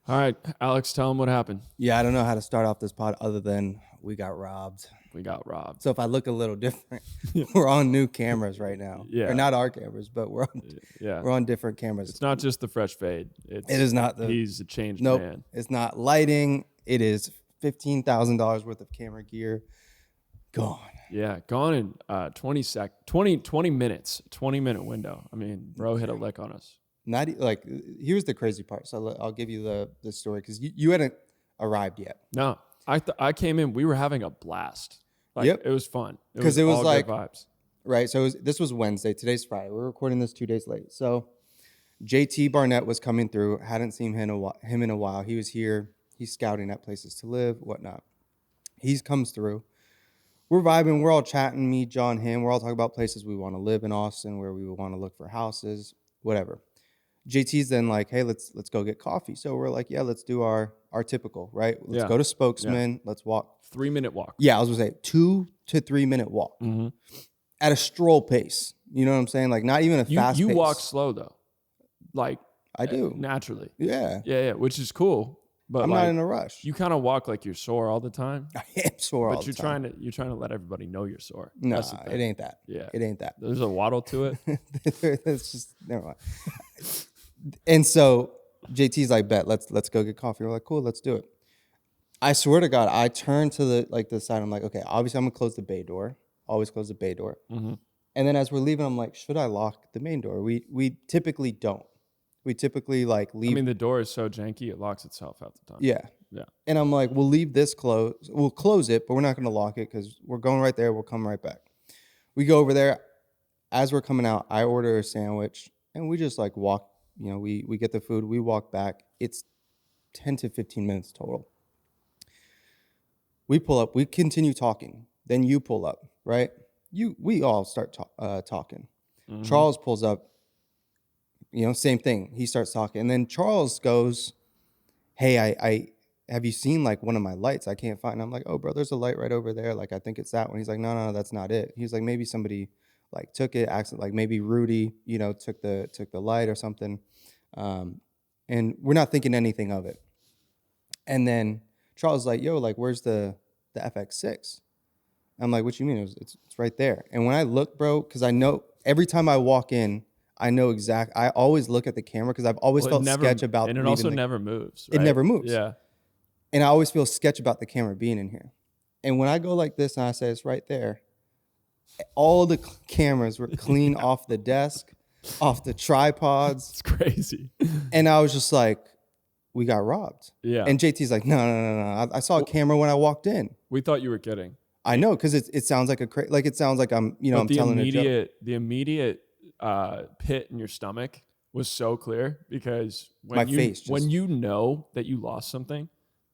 All right, Alex, tell him what happened. Yeah, I don't know how to start off this pod other than we got robbed. We got robbed. So if I look a little different, we're on new cameras right now. Yeah. Or not our cameras, but we're on different cameras. It's not just the fresh fade. It is not he's a changed man. It's not lighting. It is $15,000 worth of camera gear gone. Yeah, gone in 20 minutes, 20-minute window. I mean, bro hit a lick on us. Here's the crazy part. So I'll give you the story because you hadn't arrived yet. No, I came in. We were having a blast. It was fun because it was all like good vibes. Right. So this was Wednesday. Today's Friday. We're recording this 2 days late. So JT Barnett was coming through. Hadn't seen him in a while. He was here. He's scouting at places to live, whatnot. He comes through. We're vibing. We're all chatting. Me, John, him. We're all talking about places we want to live in Austin, where we want to look for houses, whatever. JT's then like, hey, let's go get coffee. So we're like, yeah, let's do our typical, right? Let's go to Spokesman. Yeah. Let's walk. 3-minute walk. Yeah, I was going to say 2 to 3 minute walk at a stroll pace. You know what I'm saying? Like not even a fast pace. You walk slow though. Like I do. Naturally. Yeah. Yeah, which is cool. But I'm not in a rush. You kind of walk like you're sore all the time. I am sore all the time. But you're trying to let everybody know you're sore. No, it ain't that. Yeah. It ain't that. There's a waddle to it. It's just never mind. And so JT's like, bet, let's go get coffee. We're like, cool, let's do it. I swear to God, I turned to the side. I'm like, okay, obviously I'm gonna close the bay door. Always close the bay door. Mm-hmm. And then as we're leaving, I'm like, should I lock the main door? We typically don't. We typically like leave. I mean, the door is so janky, it locks itself out the time. Yeah. Yeah. And I'm like, we'll leave this closed. We'll close it, but we're not gonna lock it because we're going right there. We'll come right back. We go over there. As we're coming out, I order a sandwich and we just like walk. You know, we get the food, we walk back. It's 10 to 15 minutes total. We pull up, we continue talking. Then you pull up, right? We all start talking. Mm-hmm. Charles pulls up, same thing. He starts talking. And then Charles goes, hey, I have you seen like one of my lights? I can't find. And I'm like, oh, bro, there's a light right over there. Like, I think it's that one. He's like, no, that's not it. He's like, maybe somebody like took it, like maybe Rudy, took the light or something. And we're not thinking anything of it. And then Charles is like, yo, like, where's the FX6? I'm like, what you mean? It's right there. And when I look, bro, because I know every time I walk in, I know I always look at the camera because I've always felt sketch about. And it also never moves. Right? It never moves. Yeah. And I always feel sketch about the camera being in here. And when I go like this and I say it's right there, all the cameras were clean off the desk, off the tripods. It's crazy. And I was just like, we got robbed. Yeah. And JT's like, no. I saw a camera when I walked in. We thought you were kidding. I know, because it sounds like it sounds like I'm telling a joke. The immediate pit in your stomach was so clear because when you know that you lost something,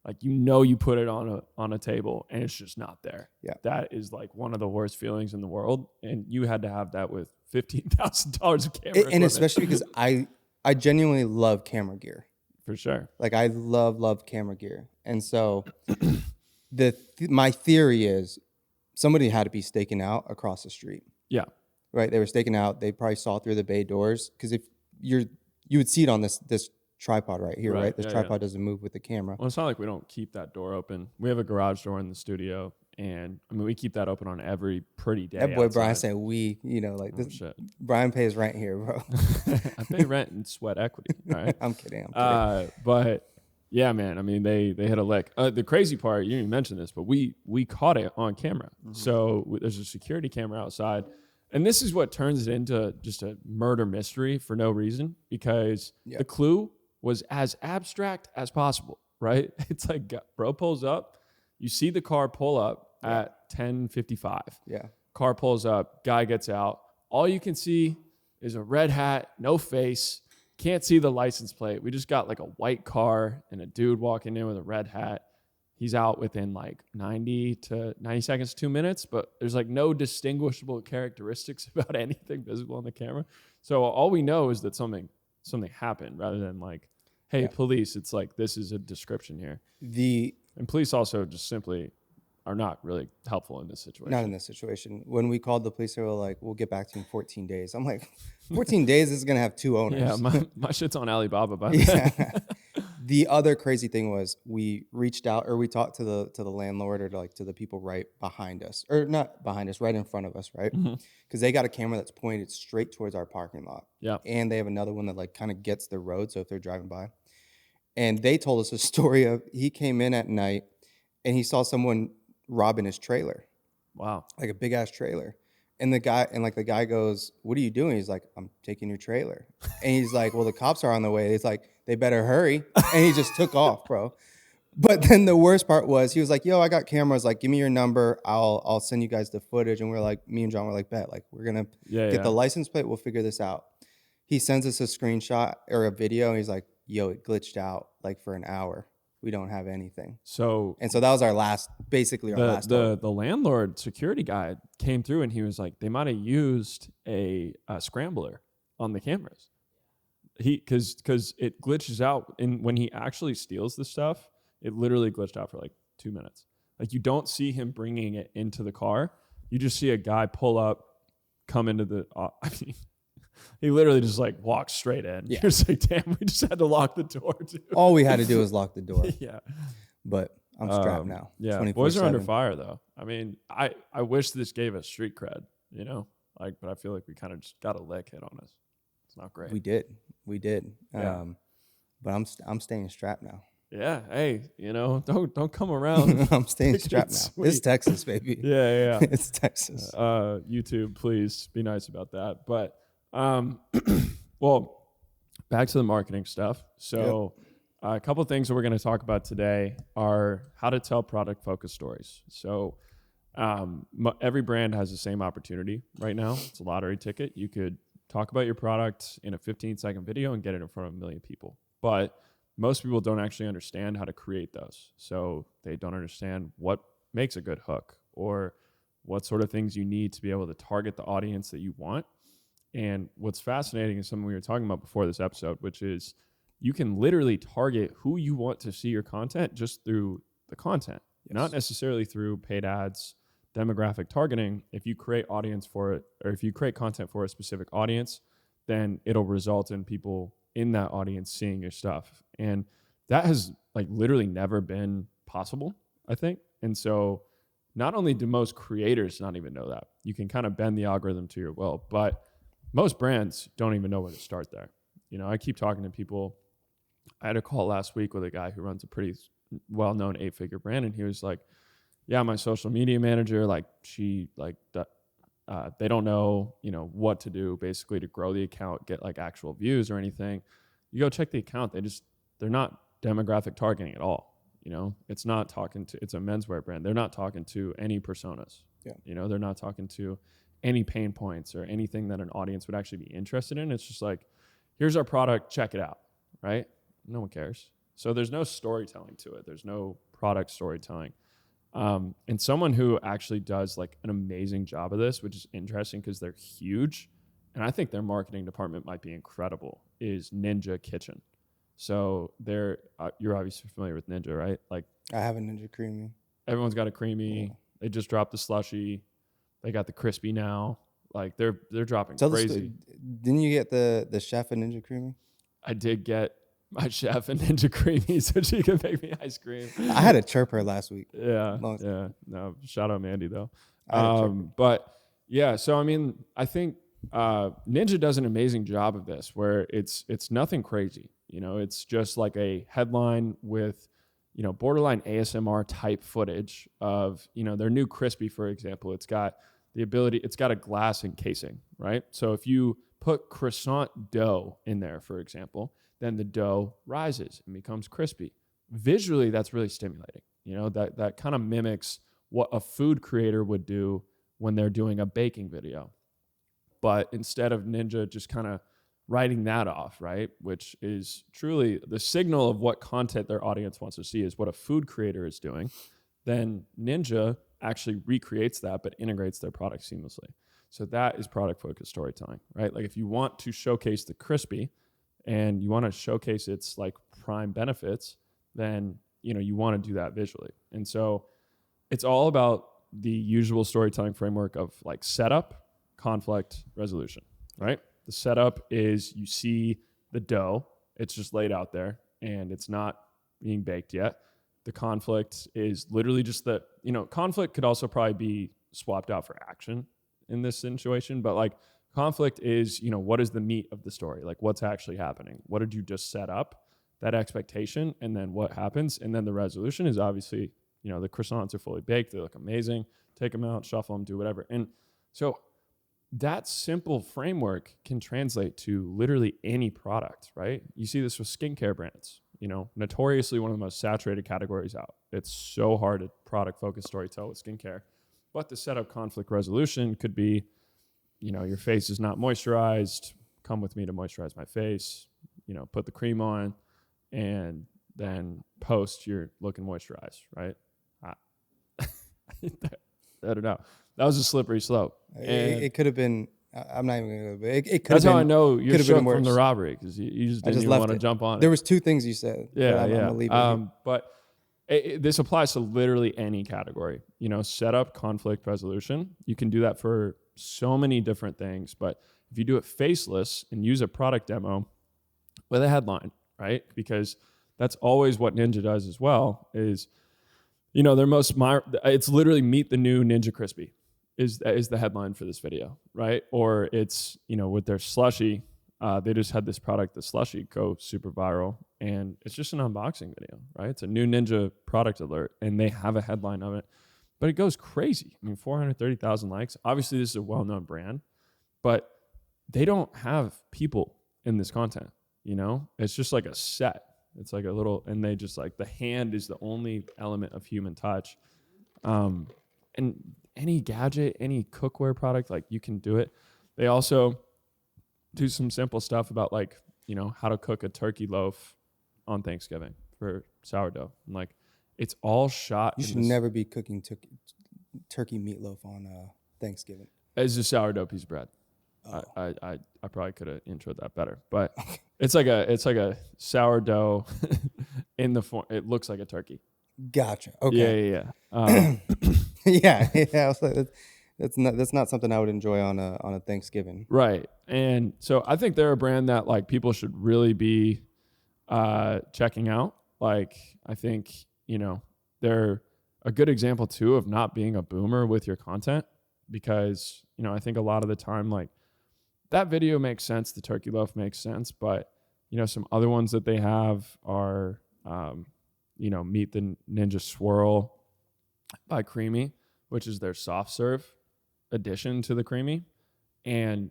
like you put it on a table and it's just not there. Yeah. That is like one of the worst feelings in the world. And you had to have that with $15,000 of camera equipment. And especially because I genuinely love camera gear. For sure. Like I love camera gear. And so my theory is somebody had to be staking out across the street. Yeah. Right. They were staking out. They probably saw through the bay doors. Because if you would see it on this tripod right here, right? This tripod doesn't move with the camera. Well, it's not like we don't keep that door open. We have a garage door in the studio, and I mean we keep that open on every pretty day. That boy outside. Brian said this. Shit. Brian pays rent here, bro. I pay rent and sweat equity. All right. I'm kidding. But yeah, man. I mean they hit a lick. The crazy part, you didn't even mention this, but we caught it on camera. Mm-hmm. So there's a security camera outside. And this is what turns it into just a murder mystery for no reason, because the clue was as abstract as possible, right? It's like, bro pulls up, you see the car pull up at 10:55. Yeah. Car pulls up, guy gets out. All you can see is a red hat, no face, can't see the license plate. We just got like a white car and a dude walking in with a red hat. He's out within like 90 seconds, 2 minutes, but there's like no distinguishable characteristics about anything visible on the camera. So all we know is that something happened rather than like, hey, police, it's like, this is a description here. And police also just simply are not really helpful in this situation. Not in this situation. When we called the police, they were like, we'll get back to you in 14 days. I'm like, 14 days is going to have 2 owners. Yeah, my shit's on Alibaba by the way. The other crazy thing was we reached out or we talked to the landlord or to the people right behind us, or not behind us, right in front of us, right? Mhm. Because they got a camera that's pointed straight towards our parking lot. Yeah. And they have another one that like kind of gets the road. So if they're driving by, and they told us a story of he came in at night and he saw someone robbing his trailer, Wow. like a big ass trailer. And the guy goes, "What are you doing?" He's like, "I'm taking your trailer." And he's like, "Well, the cops are on the way." He's like, "They better hurry." And he just took off, bro. But then the worst part was he was like, "Yo, I got cameras. Like, give me your number. I'll send you guys the footage." And we're like, me and John were like, "Bet, like we're gonna get the license plate. We'll figure this out." He sends us a screenshot or a video, and he's like, "Yo, it glitched out like for an hour. We don't have anything." So And so that was our last hope. the landlord security guy came through and he was like, they might have used a scrambler on the cameras. Because it glitches out, and when he actually steals the stuff, it literally glitched out for like 2 minutes. Like you don't see him bringing it into the car. You just see a guy pull up, come into the. I mean, he literally just like walks straight in. Yeah. You're just like, damn, we just had to lock the door, dude. All we had to do was lock the door. Yeah. But I'm strapped now. Yeah, 24/7. boys are under fire though. I mean, I wish this gave us street cred, you know, like, but I feel like we kind of just got a lick hit on us. It's not great. We did. Yeah. But I'm staying strapped now. Yeah, hey, you know, don't come around. I'm staying strapped now. Sweet. It's Texas, baby. Yeah. It's Texas. YouTube, please be nice about that. But well, back to the marketing stuff. So. Yep. A couple of things that we're going to talk about today are how to tell product-focused stories. So every brand has the same opportunity right now. It's a lottery ticket. You could talk about your product in a 15-second video and get it in front of 1 million people. But most people don't actually understand how to create those. So they don't understand what makes a good hook or what sort of things you need to be able to target the audience that you want. And what's fascinating is something we were talking about before this episode, which is you can literally target who you want to see your content just through the content, not necessarily through paid ads, demographic targeting. If you create audience for it, or if you create content for a specific audience, then it'll result in people in that audience seeing your stuff. And that has like literally never been possible, I think. And so not only do most creators not even know that, you can kind of bend the algorithm to your will, but most brands don't even know where to start there. You know, I keep talking to people. I had a call last week with a guy who runs a pretty well-known 8-figure brand, and he was like, yeah, my social media manager, like they don't know, you know, what to do basically to grow the account, get like actual views or anything. You go check the account. They're not demographic targeting at all. You know, it's a menswear brand. They're not talking to any personas. Yeah. You know, they're not talking to any pain points or anything that an audience would actually be interested in. It's just like, here's our product, check it out, right? No one cares. So there's no storytelling to it. There's no product storytelling. And someone who actually does like an amazing job of this, which is interesting because they're huge, and I think their marketing department might be incredible, is Ninja Kitchen. So you're obviously familiar with Ninja, right? Like I have a Ninja Creamy. Everyone's got a creamy. Yeah. They just dropped the slushy. They got the crispy now. Like they're dropping crazy. Didn't you get the chef a Ninja Creamy? I did get my chef a Ninja Creamy so she could make me ice cream. I had to chirp her last week. Yeah. No, shout out Mandy though. But yeah, so I mean, I think Ninja does an amazing job of this, where it's nothing crazy. You know, it's just like a headline with, you know, borderline ASMR type footage of, you know, their new crispy, for example. It's got a glass encasing, right? So if you put croissant dough in there, for example, then the dough rises and becomes crispy. Visually, that's really stimulating. You know, that kind of mimics what a food creator would do when they're doing a baking video. But instead of Ninja just kind of writing that off, right, which is truly the signal of what content their audience wants to see is what a food creator is doing, then Ninja actually recreates that but integrates their product seamlessly. So that is product-focused storytelling, right? Like if you want to showcase the crispy and you want to showcase its like prime benefits, then, you know, you want to do that visually. And so it's all about the usual storytelling framework of like setup, conflict, resolution, right? The setup is you see the dough, it's just laid out there, and it's not being baked yet. The conflict is literally just that, conflict could also probably be swapped out for action in this situation, but like conflict is, what is the meat of the story? Like what's actually happening? What did you just set up? That expectation, and then what happens? And then the resolution is obviously, the croissants are fully baked. They look amazing. Take them out, shuffle them, do whatever. And so that simple framework can translate to literally any product, right? You see this with skincare brands, notoriously one of the most saturated categories out. It's so hard to product focused storytell with skincare. But the setup conflict resolution could be, your face is not moisturized. Come with me to moisturize my face. Put the cream on, and then post you're looking moisturized, right? I don't know. That was a slippery slope. It could have been. I'm not even going to go. It could have been. That's how I know you're shook been worse. from the robbery, because you just didn't even want to jump on it. There was two things you said. Yeah, I'm gonna leave it but this applies to literally any category. Setup, conflict resolution. You can do that for so many different things. But if you do it faceless and use a product demo with a headline, right? Because that's always what Ninja does as well. Is it's literally meet the new Ninja Crispy is the headline for this video, right? Or it's, with their slushie, they just had this product, the slushie, go super viral, and it's just an unboxing video, right? It's a new Ninja product alert, and they have a headline of it, but it goes crazy. 430,000 likes. Obviously, this is a well-known brand, but they don't have people in this content, It's just like a set. It's like a little, and they just like, the hand is the only element of human touch. And any gadget, any cookware product, like you can do it. They also do some simple stuff about like, how to cook a turkey loaf on Thanksgiving for sourdough. And like, it's all shot. You should never be cooking turkey meatloaf on Thanksgiving. It's a sourdough piece of bread. Oh. I probably could have introed that better, but Okay. it's like a sourdough in the form. It looks like a turkey. Gotcha. Okay. Yeah. Yeah. So that's not something I would enjoy on a Thanksgiving. Right. And so I think they're a brand that like people should really be checking out. Like I think, they're a good example too of not being a boomer with your content, because, I think a lot of the time, like that video makes sense. The turkey loaf makes sense, but some other ones that they have are, Meet the Ninja Swirl by Creamy, which is their soft serve addition to the Creamy. And,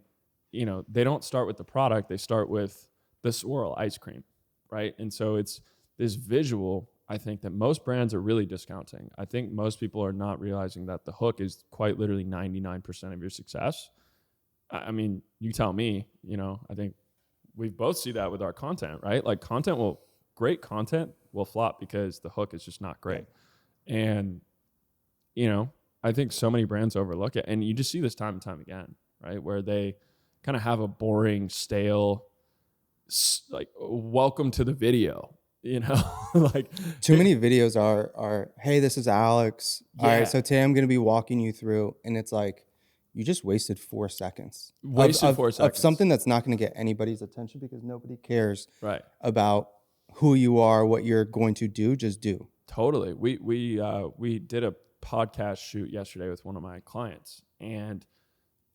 they don't start with the product. They start with the swirl ice cream, right? And so it's this visual, I think, that most brands are really discounting. I think most people are not realizing that the hook is quite literally 99% of your success. You tell me, I think we both see that with our content, right? Like great content will flop because the hook is just not great. And, I think so many brands overlook it. And you just see this time and time again, right? Where they kind of have a boring, stale, like, welcome to the video, like too many videos are, hey, this is Alex. Yeah. All right, so today I'm going to be walking you through, and it's like, you just wasted 4 seconds. Of something that's not going to get anybody's attention, because nobody cares about who you are, what you're going to do. Just do. Totally. We did a podcast shoot yesterday with one of my clients, and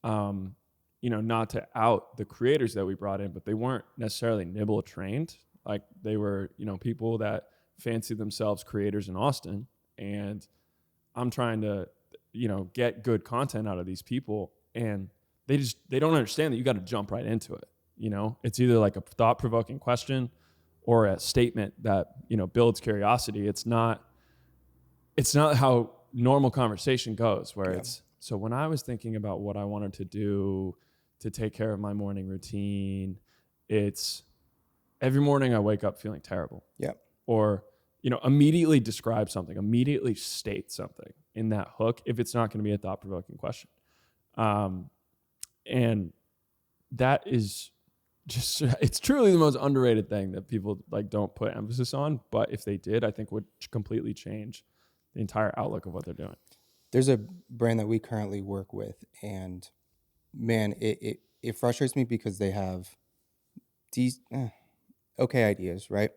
not to out the creators that we brought in, but they weren't necessarily Nibble trained. Like they were, people that fancy themselves creators in Austin, and I'm trying to, get good content out of these people, and they don't understand that you got to jump right into it. It's either like a thought-provoking question or a statement that, builds curiosity. It's not how normal conversation goes, where it's, so when I was thinking about what I wanted to do to take care of my morning routine, it's every morning I wake up feeling terrible. Yeah. Or, immediately describe something, immediately state something in that hook if it's not going to be a thought-provoking question. And that is just, it's truly the most underrated thing that people like don't put emphasis on. But if they did, I think would completely change the entire outlook of what they're doing. There's a brand that we currently work with, and man, it frustrates me because they have these okay ideas, right?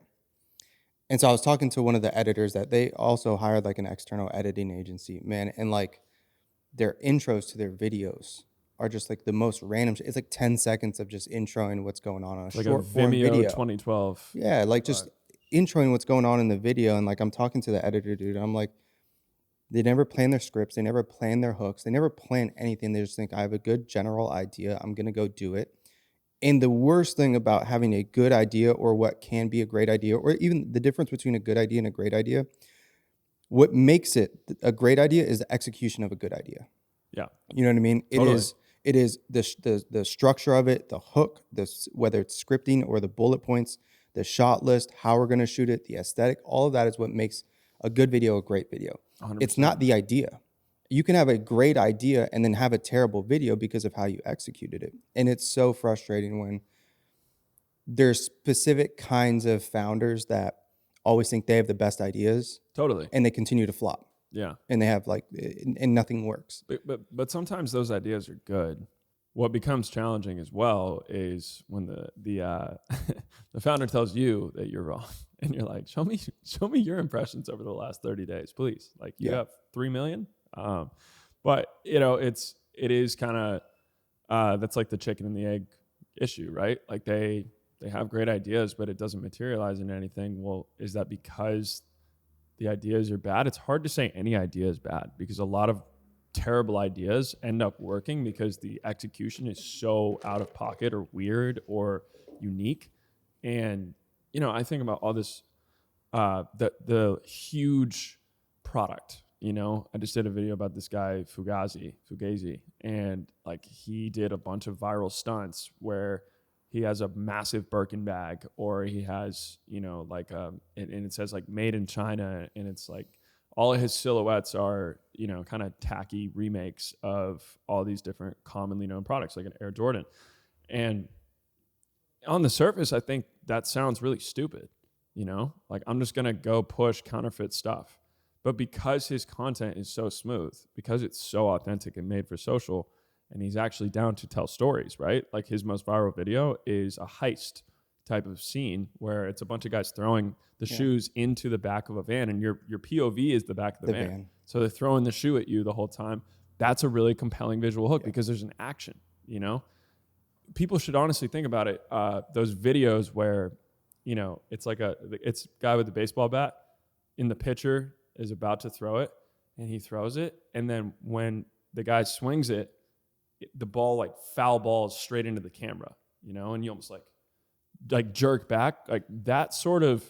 And so I was talking to one of the editors that they also hired like an external editing agency, man. And like their intros to their videos are just like the most random. It's like 10 seconds of just introing what's going on a Like short a form Vimeo video. 2012. Yeah, like just introing what's going on in the video. And like I'm talking to the editor dude, and I'm like, they never plan their scripts, they never plan their hooks, they never plan anything. They just think, I have a good general idea, I'm gonna go do it. And the worst thing about having a good idea, or what can be a great idea, or even the difference between a good idea and a great idea, what makes it a great idea is the execution of a good idea. Yeah. You know what I mean? Totally. It is the structure of it, the hook, whether it's scripting or the bullet points, the shot list, how we're going to shoot it, the aesthetic, all of that is what makes a good video a great video. 100%. It's not the idea. You can have a great idea and then have a terrible video because of how you executed it. And it's so frustrating when there's specific kinds of founders that always think they have the best ideas. Totally. And they continue to flop. Yeah. And they have like, and nothing works. But sometimes those ideas are good. What becomes challenging as well is when the founder tells you that you're wrong, and you're like, show me your impressions over the last 30 days, please. Like you have 3 million. But it is kind of that's like the chicken and the egg issue, right? Like they have great ideas, but it doesn't materialize into anything. Well, is that because the ideas are bad? It's hard to say any idea is bad, because a lot of terrible ideas end up working because the execution is so out of pocket or weird or unique. And, I think about all this, the huge product, I just did a video about this guy, Fugazi, and like he did a bunch of viral stunts where he has a massive Birkin bag, or he has, and it says like made in China, and it's like all of his silhouettes are, kind of tacky remakes of all these different commonly known products, like an Air Jordan. And on the surface, I think that sounds really stupid, like I'm just going to go push counterfeit stuff. But because his content is so smooth, because it's so authentic and made for social, and he's actually down to tell stories, right? Like his most viral video is a heist type of scene where it's a bunch of guys throwing the shoes into the back of a van, and your POV is the back of the van. So they're throwing the shoe at you the whole time. That's a really compelling visual hook because there's an action, People should honestly think about it. Those videos where, it's like it's a guy with a baseball bat in the pitcher is about to throw it, and he throws it. And then when the guy swings it, the ball like foul balls straight into the camera, and you almost like jerk back. Like that sort of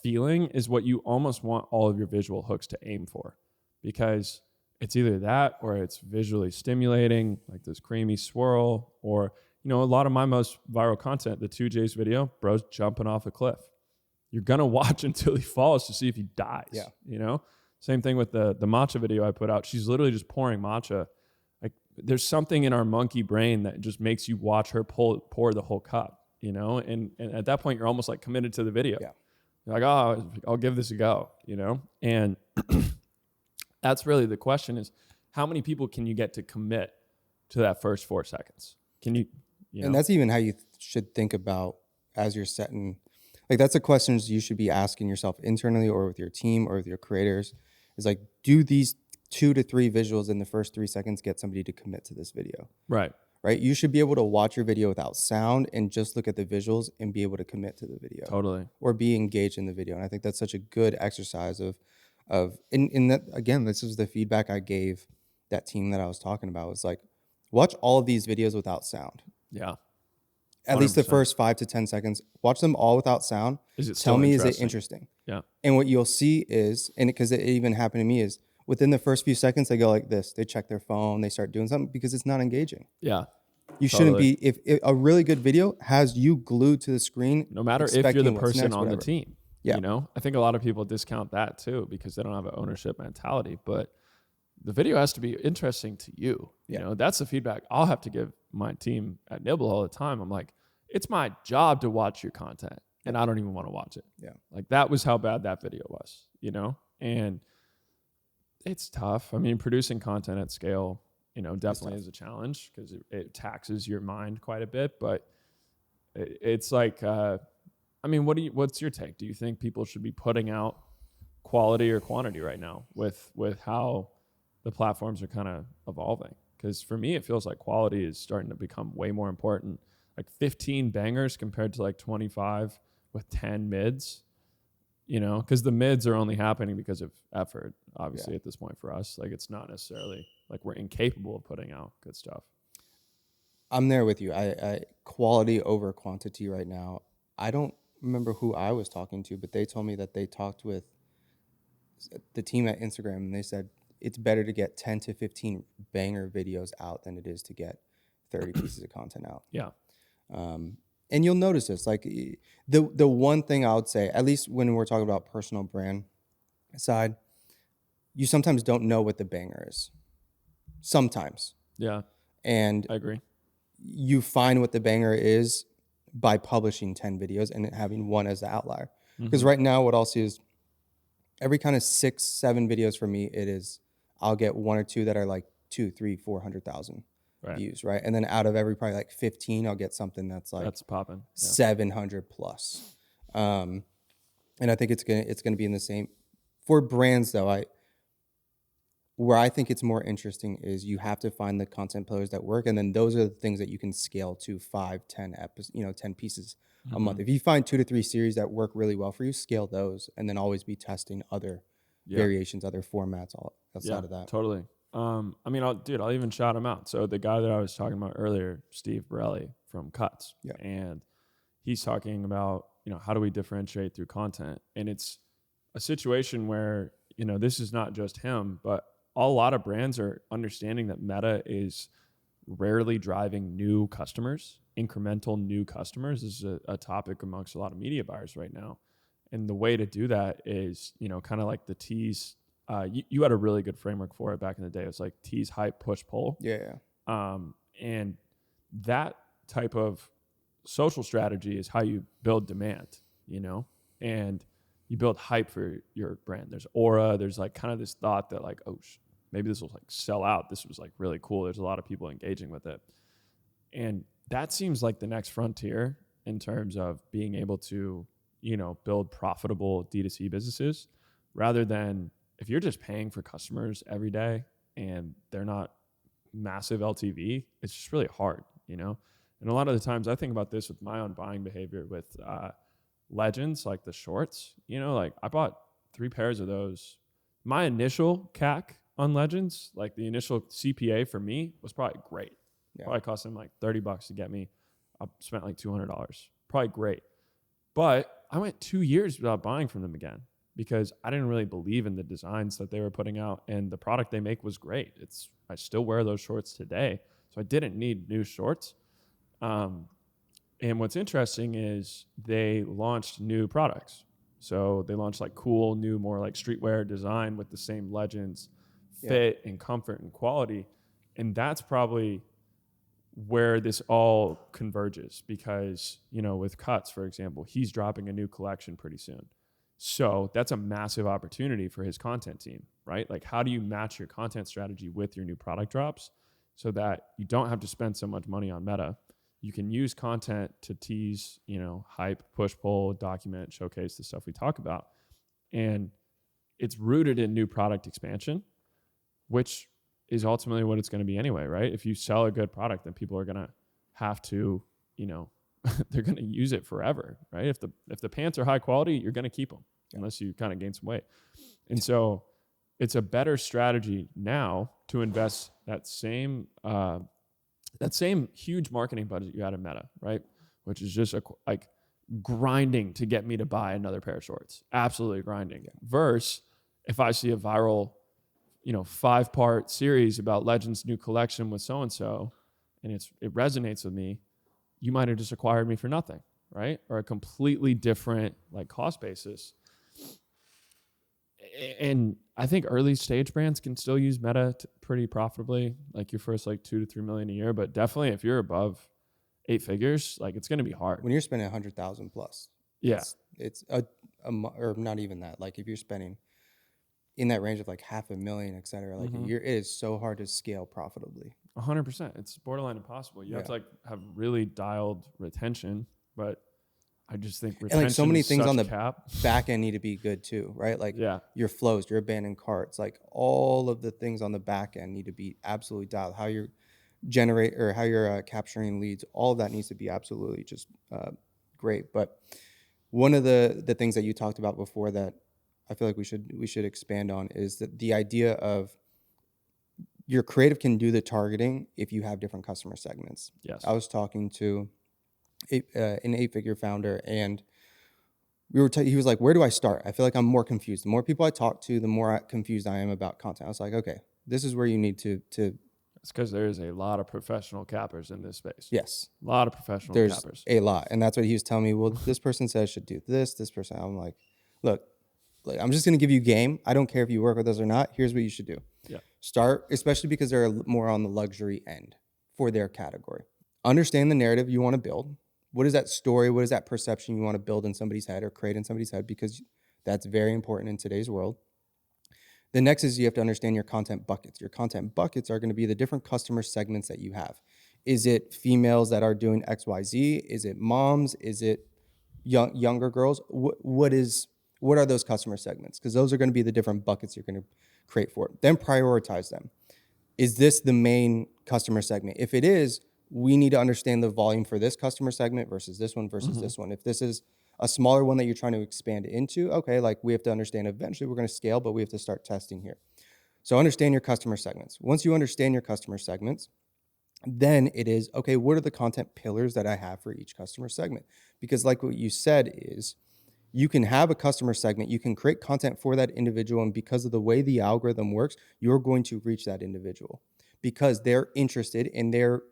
feeling is what you almost want all of your visual hooks to aim for, because it's either that or it's visually stimulating, like this creamy swirl, or, a lot of my most viral content, the 2J's video, bro's jumping off a cliff. You're going to watch until he falls to see if he dies, Same thing with the matcha video I put out. She's literally just pouring matcha. Like there's something in our monkey brain that just makes you watch her pour the whole cup, and at that point you're almost like committed to the video. Yeah. You're like, oh, I'll give this a go, and that's really the question is, how many people can you get to commit to that first 4 seconds? Can you And that's even how you should think about as you're setting, like that's the questions you should be asking yourself internally or with your team or with your creators, is like, do these 2 to 3 visuals in the first 3 seconds get somebody to commit to this video? Right. You should be able to watch your video without sound and just look at the visuals and be able to commit to the video. Totally. Or be engaged in the video. And I think that's such a good exercise in that, again, this is the feedback I gave that team that I was talking about. Was like, watch all of these videos without sound. Yeah. 100%. At least the first 5 to 10 seconds. Watch them all without sound. Tell me, is it interesting? Yeah. And what you'll see is, and because it even happened to me, is within the first few seconds, they go like this. They check their phone. They start doing something because it's not engaging. Yeah. You shouldn't be, if a really good video has you glued to the screen. No matter if you're the person on the team. Yeah. I think a lot of people discount that too because they don't have an ownership mentality, but the video has to be interesting to you. That's the feedback I'll have to give my team at Nibble all the time. I'm like, it's my job to watch your content, and I don't even want to watch it. Yeah. Like that was how bad that video was, and it's tough. I mean, producing content at scale, definitely is a challenge because it taxes your mind quite a bit, but it's like, I mean, what's your take? Do you think people should be putting out quality or quantity right now with how the platforms are kind of evolving? Because for me, it feels like quality is starting to become way more important. Like 15 bangers compared to like 25 with 10 mids, because the mids are only happening because of effort, obviously, at this point for us. Like, it's not necessarily like we're incapable of putting out good stuff. I'm there with you. I quality over quantity right now. I don't remember who I was talking to, but they told me that they talked with the team at Instagram, and they said it's better to get 10 to 15 banger videos out than it is to get 30 pieces of content out. Yeah. And you'll notice this, like the one thing I would say, at least when we're talking about personal brand side, you sometimes don't know what the banger is. Sometimes. Yeah. And I agree. You find what the banger is by publishing 10 videos and having one as the outlier. Because right now what I'll see is every kind of 6, 7 videos for me, I'll get 1 or 2 that are like 2, 3, 400,000 views, right? And then out of every probably like 15, I'll get something that's popping. 700 plus. And I think it's gonna be in the same for brands though. Where I think it's more interesting is you have to find the content pillars that work, and then those are the things that you can scale to 5, 10 episodes, 10 pieces a month. If you find 2 to 3 series that work really well for you, scale those, and then always be testing other variations, other formats outside of that. Totally. I mean, I'll even shout him out. So the guy that I was talking about earlier, Steve Borelli from Cuts, and he's talking about, how do we differentiate through content? And it's a situation where, this is not just him, but a lot of brands are understanding that Meta is rarely driving new customers, incremental new customers. This is a topic amongst a lot of media buyers right now. And the way to do that is, kind of like the tease. You had a really good framework for it back in the day. It was like tease, hype, push, pull. Yeah. And that type of social strategy is how you build demand, and you build hype for your brand. There's aura. There's like kind of this thought that like, maybe this will like sell out. This was like really cool. There's a lot of people engaging with it. And that seems like the next frontier in terms of being able to, build profitable D2C businesses, rather than if you're just paying for customers every day and they're not massive LTV, it's just really hard, And a lot of the times I think about this with my own buying behavior with Legends, like the shorts, like I bought 3 pairs of those. My initial CAC on Legends, like the initial CPA for me was probably great. Probably cost them like $30 to get me. I spent like $200. Probably great. But I went 2 years without buying from them again because I didn't really believe in the designs that they were putting out, and the product they make was great. I still wear those shorts today, so I didn't need new shorts. And what's interesting is they launched new products. So they launched like cool, new, more like streetwear design with the same Legends fit and comfort and quality. And that's probably where this all converges because, with Cuts, for example, he's dropping a new collection pretty soon. So that's a massive opportunity for his content team, right? Like, how do you match your content strategy with your new product drops so that you don't have to spend so much money on Meta? You can use content to tease, hype, push, pull, document, showcase the stuff we talk about. And it's rooted in new product expansion, which is ultimately what it's going to be anyway, right? If you sell a good product, then people are going to have to, they're going to use it forever, right? If the pants are high quality, you're going to keep them unless you kind of gain some weight. And so it's a better strategy now to invest that same huge marketing budget you had in Meta, right? Which is just like grinding to get me to buy another pair of shorts. Absolutely grinding. Versus if I see a viral, 5-part series about Legends' new collection with so-and-so, and it resonates with me, you might have just acquired me for nothing, right? Or a completely different like cost basis. And I think early stage brands can still use Meta pretty profitably, like your first like 2 to 3 million a year. But definitely, if you're above 8 figures, like it's going to be hard. When you're spending 100,000 plus, it's or not even that. Like if you're spending in that range of like $500,000, et cetera, like it is so hard to scale profitably. 100%. It's borderline impossible. You have to like have really dialed retention, but I just think And like so retention many is things on such the cap. back end need to be good too, right? Like Yeah. your flows, your abandoned carts, like all of the things on the back end need to be absolutely dialed. How you're how you're capturing leads, all of that needs to be absolutely just great. But one of the things that you talked about before that I feel like we should expand on is that the idea of your creative can do the targeting if you have different customer segments. Yes. I was talking to an 8-figure founder, and he was like, where do I start? I feel like I'm more confused. The more people I talk to, the more confused I am about content. I was like, okay, this is where you need to It's because there's a lot of professional cappers in this space. yes, A lot of professional there's cappers. a lot. And that's what he was telling me. Well, this person says I should do this person. I'm like, look, I'm just going to give you game. I don't care if you work with us or not. Here's what you should do. Yeah. Start, especially because they're more on the luxury end for their category. Understand the narrative you want to build. What is that story? What is that perception you want to build in somebody's head or create in somebody's head? Because that's very important in today's world. The next is you have to understand your content buckets. Your content buckets are going to be the different customer segments that you have. Is it females that are doing XYZ? Is it moms? Is it younger girls? What are those customer segments? Because those are going to be the different buckets you're going to create for it. Then prioritize them. Is this the main customer segment? If it is, we need to understand the volume for this customer segment versus this one versus this one. If this is a smaller one that you're trying to expand into, okay, like we have to understand eventually we're going to scale, but we have to start testing here. So understand your customer segments. Once you understand your customer segments, then it is, okay, what are the content pillars that I have for each customer segment? Because like what you said is, you can have a customer segment, you can create content for that individual, and because of the way the algorithm works, you're going to reach that individual because they're interested and they're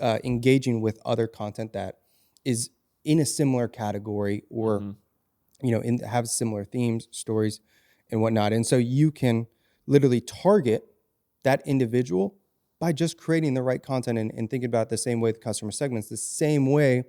engaging with other content that is in a similar category or have similar themes, stories, and whatnot. And so you can literally target that individual by just creating the right content and thinking about it the same way with customer segments. The same way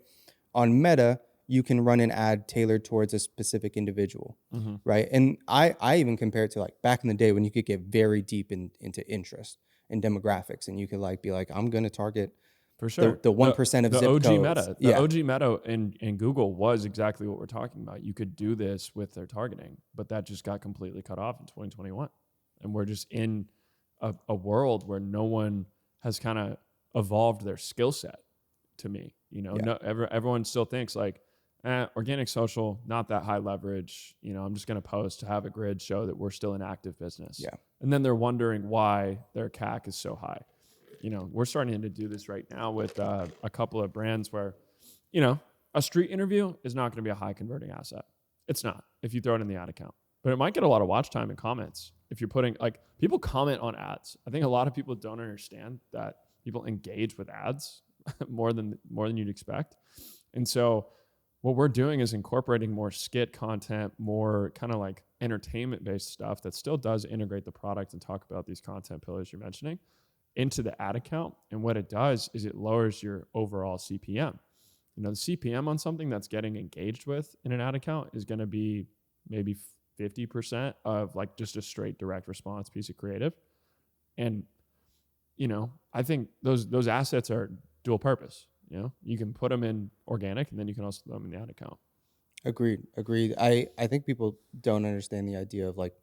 on Meta, you can run an ad tailored towards a specific individual, right? And I even compare it to like back in the day when you could get very deep into interest and demographics, and you could like be like, I'm going to target for sure the 1% of the zip OG codes. Meta. The OG Meta in Google was exactly what we're talking about. You could do this with their targeting, but that just got completely cut off in 2021. And we're just in a world where no one has kind of evolved their skill set to me. Everyone still thinks like, organic social, not that high leverage. I'm just going to post to have a grid show that we're still an active business. Yeah. And then they're wondering why their CAC is so high. We're starting to do this right now with a couple of brands where, a street interview is not going to be a high converting asset. It's not if you throw it in the ad account, but it might get a lot of watch time and comments. If you're putting like people comment on ads. I think a lot of people don't understand that people engage with ads more than you'd expect. And so what we're doing is incorporating more skit content, more kind of like entertainment based stuff that still does integrate the product and talk about these content pillars you're mentioning into the ad account. And what it does is it lowers your overall CPM. The CPM on something that's getting engaged with in an ad account is going to be maybe 50% of like just a straight direct response piece of creative. And, I think those assets are dual purpose. You can put them in organic and then you can also throw them in the ad account. Agreed. I think people don't understand the idea of like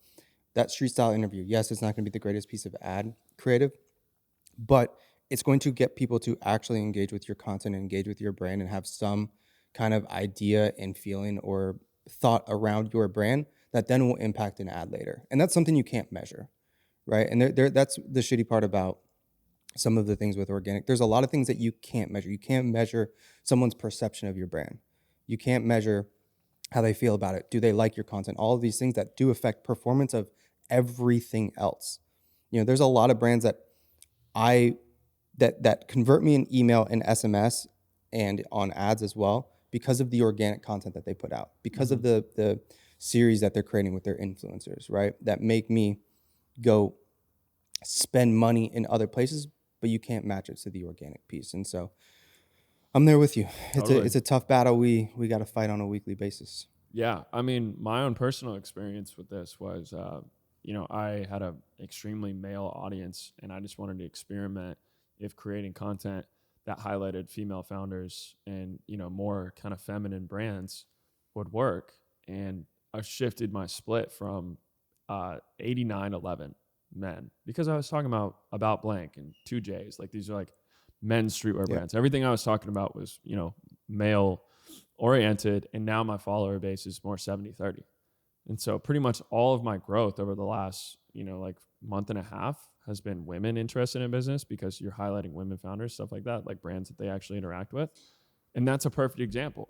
that street style interview. Yes, it's not going to be the greatest piece of ad creative, but it's going to get people to actually engage with your content and engage with your brand and have some kind of idea and feeling or thought around your brand that then will impact an ad later. And that's something you can't measure, right? And that's the shitty part about some of the things with organic. There's a lot of things that you can't measure. You can't measure someone's perception of your brand. You can't measure how they feel about it. Do they like your content? All of these things that do affect performance of everything else. There's a lot of brands that that convert me in email and SMS and on ads as well because of the organic content that they put out, because of the series that they're creating with their influencers, right? That make me go spend money in other places, but you can't match it to the organic piece. And so I'm there with you. Totally. It's a tough battle we got to fight on a weekly basis. Yeah. I mean, my own personal experience with this was, I had an extremely male audience and I just wanted to experiment if creating content that highlighted female founders and, you know, more kind of feminine brands would work. And I shifted my split from 89-11 men, because I was talking about blank and 2Js. Like, these are like men's streetwear brands. Everything I was talking about was, you know, male oriented. And now my follower base is more 70-30. And so pretty much all of my growth over the last, you know, like month and a half has been women interested in business, because you're highlighting women founders, stuff like that, like brands that they actually interact with. And that's a perfect example.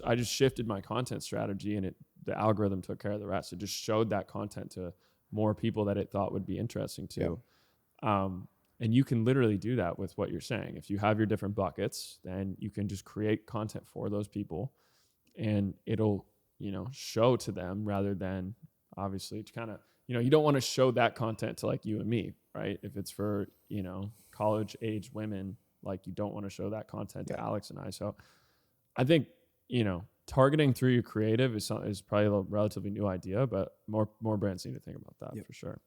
I just shifted my content strategy, and the algorithm took care of the rest. It just showed that content to more people that it thought would be interesting to. And you can literally do that with what you're saying. If you have your different buckets, then you can just create content for those people, and it'll, you know, show to them, rather than obviously to kind of, you know, you don't want to show that content to like you and me, right? If it's for, you know, college age women, like you don't want to show that content to Alex and I. So I think, you know, targeting through your creative is probably a relatively new idea, but more brands need to think about that for sure.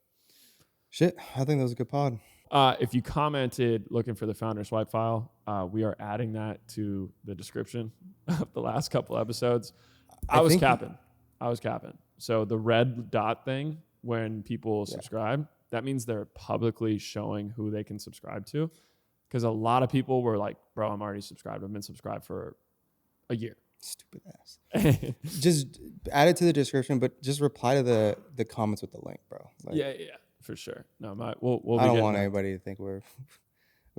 Shit, I think that was a good pod. If you commented looking for the founder swipe file, we are adding that to the description of the last couple episodes. I was capping. So the red dot thing, when people subscribe, that means they're publicly showing who they can subscribe to. Because a lot of people were like, bro, I'm already subscribed. I've been subscribed for a year. Stupid ass. Just add it to the description, but just reply to the comments with the link, bro. Like, yeah, for sure. No, we'll I don't want anybody to think we're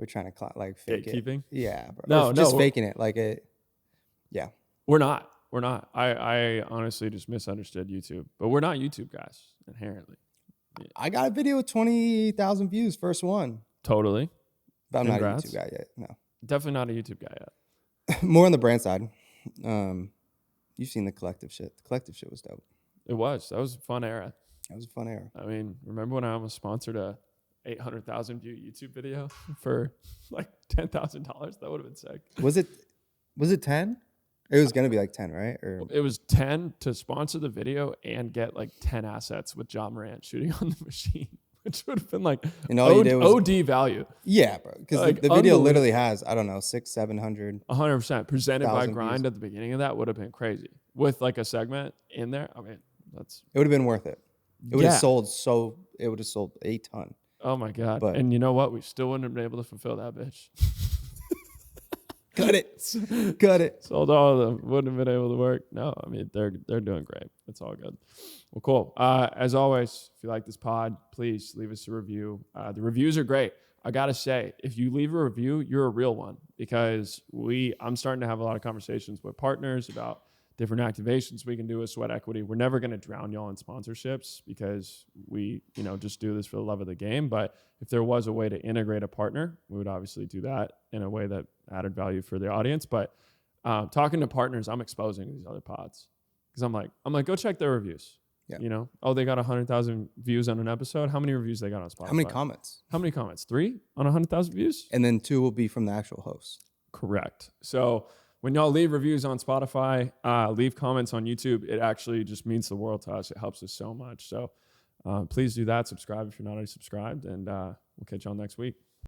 trying to like fake gatekeeping? it. Yeah, bro. Just faking it. Like it. Yeah. We're not. I honestly just misunderstood YouTube, but we're not YouTube guys inherently. Yeah. I got a video with 20,000 views, first one. Totally. But I'm not a YouTube guy yet. No. Definitely not a YouTube guy yet. More on the brand side. You've seen the collective shit. The collective shit was dope. It was. That was a fun era. That was a fun era. I mean, remember when I almost sponsored a 800,000 view YouTube video for like $10,000? That would have been sick. Was it 10? It was going to be like 10, right? Or it was 10 to sponsor the video and get like 10 assets with John Morant shooting on the machine, which would have been like OD value. Yeah, bro. Because like, the video literally has, I don't know, 600-700. 100%. Presented by Grind views. At the beginning of that would have been crazy. With like a segment in there. I mean, it would have been worth it. It would have sold a ton. Oh my God. But, and you know what? We still wouldn't have been able to fulfill that bitch. Cut it. Sold all of them. Wouldn't have been able to work. No, I mean, they're doing great. It's all good. Well, cool. As always, if you like this pod, please leave us a review. The reviews are great. I got to say, if you leave a review, you're a real one, because I'm starting to have a lot of conversations with partners about different activations we can do with Sweat Equity. We're never going to drown y'all in sponsorships, because we, you know, just do this for the love of the game. But if there was a way to integrate a partner, we would obviously do that in a way that added value for the audience. But talking to partners, I'm exposing these other pods, because I'm like, go check their reviews. Yeah. You know, they got 100,000 views on an episode. How many reviews they got on Spotify? How many comments? 3 on 100,000 views? And then 2 will be from the actual host. Correct. So when y'all leave reviews on Spotify, leave comments on YouTube, it actually just means the world to us. It helps us so much. So please do that. Subscribe if you're not already subscribed, and we'll catch y'all next week.